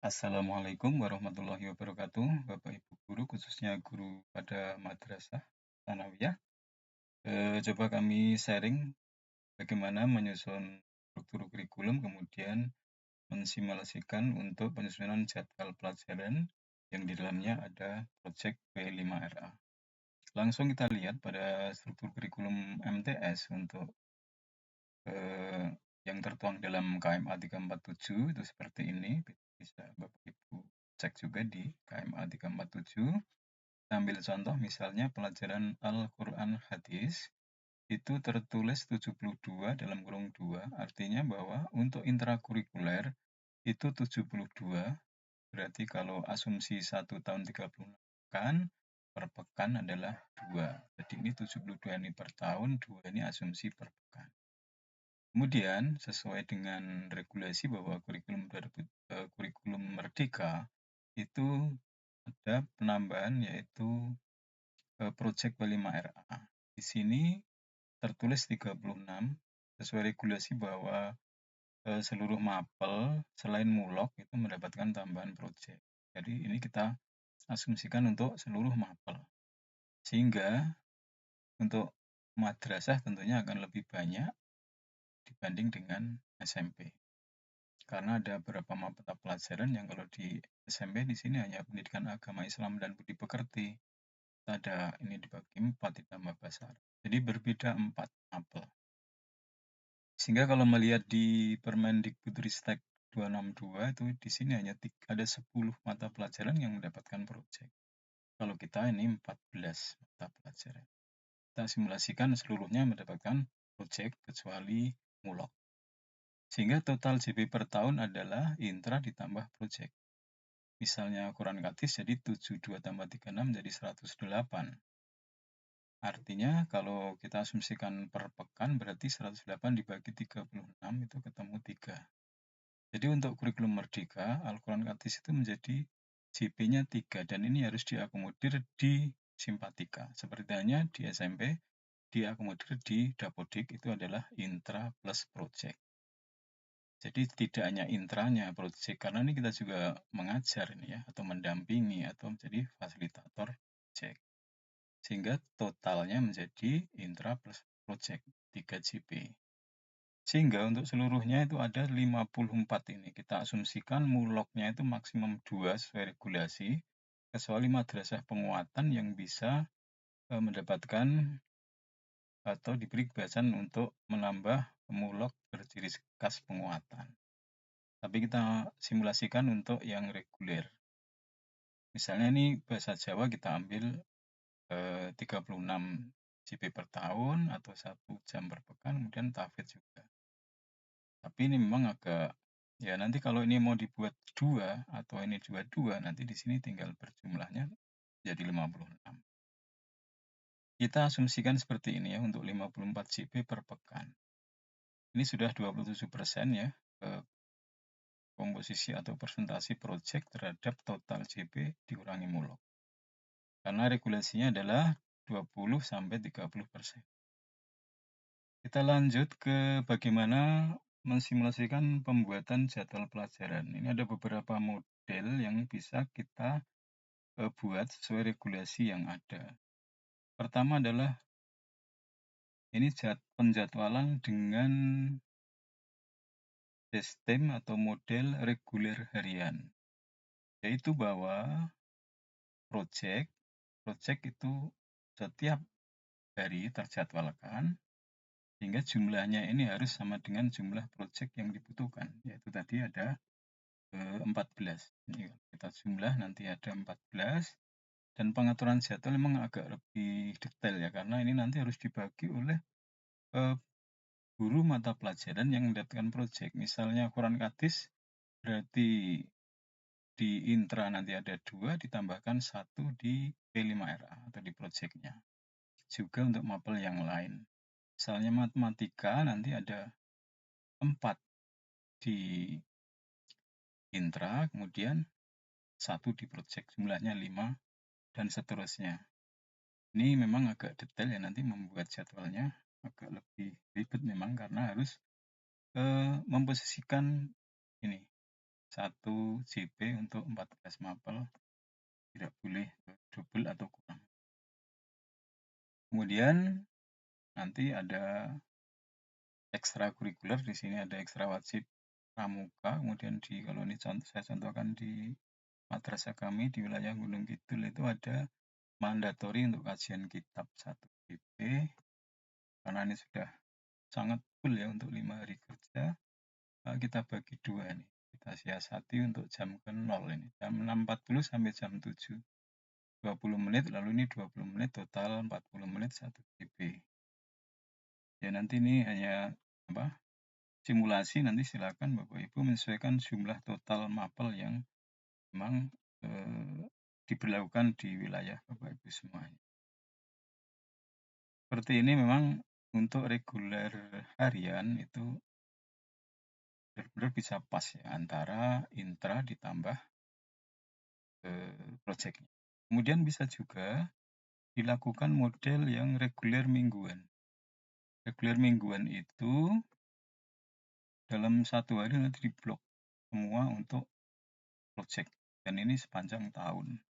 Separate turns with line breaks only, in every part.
Assalamualaikum warahmatullahi wabarakatuh, Bapak Ibu guru, khususnya guru pada madrasah tsanawiyah. Coba kami sharing bagaimana menyusun struktur kurikulum, kemudian mensimulasikan untuk penyusunan jadwal pelajaran yang di dalamnya ada proyek P5RA. Langsung kita lihat pada struktur kurikulum MTS untuk eh, yang tertuang dalam KMA 347 itu seperti ini. Bisa Bapak Ibu cek juga di KMA 347. Ambil contoh misalnya pelajaran Al-Quran Hadis itu tertulis 72 dalam kurung 2, artinya bahwa untuk intrakurikuler itu 72, berarti kalau asumsi 1 tahun 36 pekan, per pekan adalah 2. Jadi ini 72 ini per tahun, 2 ini asumsi per pekan. Kemudian sesuai dengan regulasi bahwa kurikulum merdeka itu ada penambahan yaitu proyek P5RA. Di sini tertulis 36 sesuai regulasi bahwa seluruh mapel selain mulok itu mendapatkan tambahan proyek. Jadi ini kita asumsikan untuk seluruh mapel. Sehingga untuk madrasah tentunya akan lebih banyak dibanding dengan SMP. Karena ada beberapa mata pelajaran yang kalau di SMP di sini hanya pendidikan agama Islam dan budi pekerti. Ada ini dibagi 4 ditambah bahasa Arab. Jadi berbeda 4 mapel. Sehingga kalau melihat di Permendikbudristek 262 itu di sini hanya ada 10 mata pelajaran yang mendapatkan proyek. Kalau kita ini 14 mata pelajaran. Kita simulasikan seluruhnya mendapatkan proyek kecuali mulok. Sehingga total JP per tahun adalah intra ditambah proyek. Misalnya Quran Hadis jadi 72 tambah 36 jadi 108. Artinya kalau kita asumsikan per pekan berarti 108 dibagi 36 itu ketemu 3. Jadi untuk kurikulum merdeka, Al-Quran Hadis itu menjadi JP-nya 3 dan ini harus diakomodir di simpatika. Seperti hanya di SMP, diakomodir di Dapodik itu adalah intra plus project. Jadi tidak hanya intranya project, karena ini kita juga mengajar ini ya, atau mendampingi atau menjadi fasilitator project. Sehingga totalnya menjadi intra plus project 3 JP. Sehingga untuk seluruhnya itu ada 54 ini. Kita asumsikan muloknya itu maksimum 2 sesuai regulasi, kecuali madrasah penguatan yang bisa mendapatkan atau diberi kebebasan untuk menambah mulok berciri khas penguatan. Tapi kita simulasikan untuk yang reguler. Misalnya ini bahasa Jawa kita ambil 36 JP per tahun atau 1 jam per pekan, kemudian tahfidz juga. Tapi ini memang agak, ya nanti kalau ini mau dibuat 2 atau ini juga 2, nanti di sini tinggal berjumlahnya jadi 56. Kita asumsikan seperti ini ya untuk 54 JP per pekan. Ini sudah 27% ya komposisi atau persentase proyek terhadap total JP dikurangi mulok. Karena regulasinya adalah 20-30%. Kita lanjut ke bagaimana mensimulasikan pembuatan jadwal pelajaran. Ini ada beberapa model yang bisa kita buat sesuai regulasi yang ada. Pertama adalah ini penjadwalan dengan sistem atau model reguler harian. Yaitu bahwa proyek itu setiap hari terjadwalkan, sehingga jumlahnya ini harus sama dengan jumlah proyek yang dibutuhkan, yaitu tadi ada 14. Ini kita jumlah nanti ada 14, dan pengaturan jadwal memang agak lebih detail ya, karena ini nanti harus dibagi oleh guru mata pelajaran yang mendapatkan proyek. Misalnya Quran Hadis, berarti di intra nanti ada 2, ditambahkan 1 di P5RA atau di proyeknya. Juga untuk mapel yang lain. Misalnya matematika nanti ada 4 di intra, kemudian 1 di proyek, jumlahnya 5, dan seterusnya. Ini memang agak detail ya, nanti membuat jadwalnya agak lebih ribet memang karena harus memposisikan ini 1 JP untuk 14 mapel, tidak boleh double atau kurang. Kemudian nanti ada ekstrakurikuler, di sini ada ekstra wajib pramuka, kemudian kalau ini saya contohkan di madrasah kami di wilayah Gunung Kidul itu ada mandatori untuk kajian kitab 1 JP, karena ini sudah sangat full ya untuk 5 hari kerja, kita bagi 2 nih, kita siasati untuk jam ke-0 ini, jam 6.40 sampai jam 7, 20 menit, lalu ini 20 menit, total 40 menit 1 JP. Ya nanti ini hanya simulasi, nanti silakan Bapak Ibu menyesuaikan jumlah total mapel yang memang diberlakukan di wilayah Bapak Ibu semuanya. Seperti ini memang untuk reguler harian itu benar-benar bisa pas ya antara intra ditambah project. Kemudian bisa juga dilakukan model yang reguler mingguan. Reguler mingguan itu dalam 1 hari nanti diblok semua untuk project, dan ini sepanjang tahun.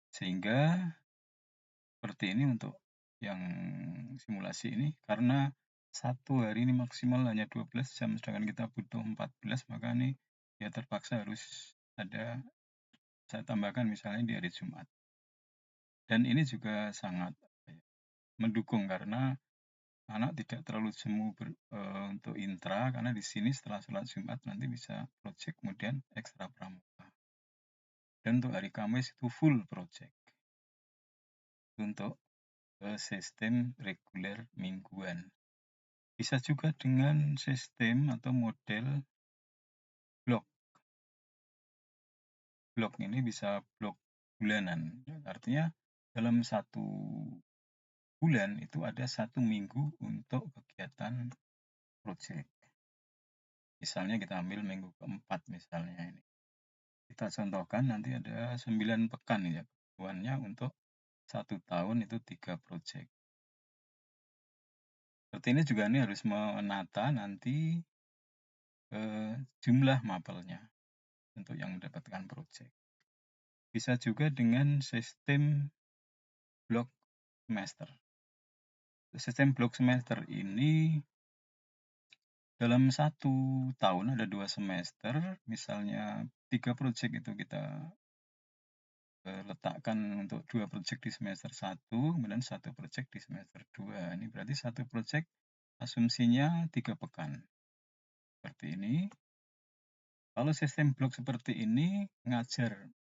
Sehingga seperti ini untuk yang simulasi ini, karena 1 hari ini maksimal hanya 12 jam, sedangkan kita butuh 14, maka ini ya terpaksa harus ada, saya tambahkan misalnya di hari Jumat. Dan ini juga sangat mendukung karena anak tidak terlalu jemu untuk intra, karena di sini setelah sholat Jumat nanti bisa project, kemudian ekstra pramuka. Dan untuk hari Kamis itu full project untuk sistem reguler mingguan. Bisa juga dengan sistem atau model blok. Blok ini bisa blok bulanan, artinya dalam 1 bulan itu ada 1 minggu untuk kegiatan project. Misalnya kita ambil minggu ke-4 misalnya ini. Kita contohkan nanti ada 9 pekan ya, kebutuhannya untuk 1 tahun itu 3 project. Seperti ini juga ini harus menata nanti jumlah mapelnya untuk yang mendapatkan project. Bisa juga dengan sistem blok semester. Sistem blok semester ini dalam 1 tahun ada 2 semester, misalnya 3 project itu kita letakkan untuk 2 project di semester 1, kemudian 1 project di semester 2. Ini berarti 1 project asumsinya 3 pekan. Seperti ini. Kalau sistem blok seperti ini, ngajar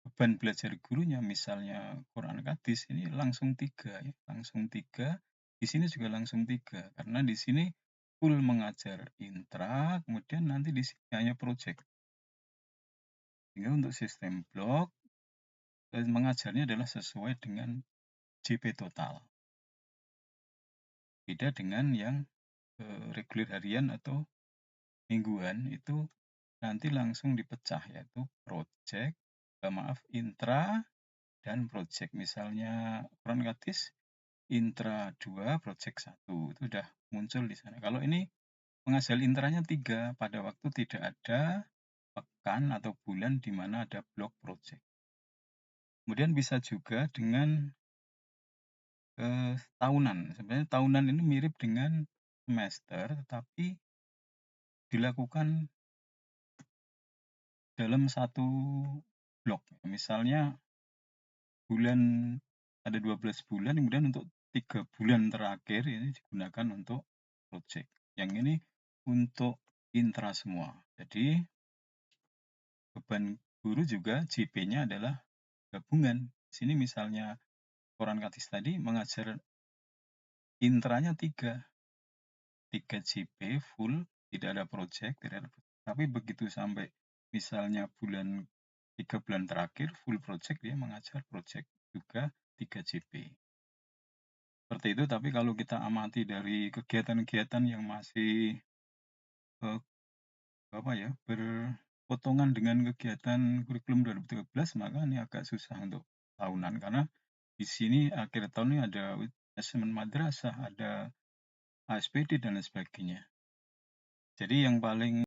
beban belajar gurunya, misalnya Quran Hadis, ini langsung 3 ya, langsung 3. Di sini juga langsung 3, karena di sini full mengajar intra, kemudian nanti di sini hanya project. Sehingga untuk sistem blok, mengajarnya adalah sesuai dengan JP total. Beda dengan yang reguler harian atau mingguan, itu nanti langsung dipecah, yaitu project, intra dan project. Misalnya Quran Hadis, intra 2, project 1, itu sudah muncul di sana. Kalau ini mengajar intranya 3, pada waktu tidak ada pekan atau bulan di mana ada blok project. Kemudian bisa juga dengan tahunan. Sebenarnya tahunan ini mirip dengan semester, tetapi dilakukan dalam 1 blok. Misalnya bulan ada 12 bulan, kemudian untuk 3 bulan terakhir ini digunakan untuk project. Yang ini untuk intra semua. Jadi beban guru juga JP-nya adalah gabungan. Di sini misalnya Quran Hadis tadi mengajar intranya 3 JP full, tidak ada project, tapi begitu sampai misalnya 3 bulan terakhir full project, dia mengajar project juga 3 JP. Seperti itu, tapi kalau kita amati dari kegiatan-kegiatan yang masih berpotongan dengan kegiatan kurikulum 2013, maka ini agak susah untuk tahunan, karena di sini akhir tahun ini ada asesmen madrasah, ada ASPD dan lain sebagainya. Jadi yang paling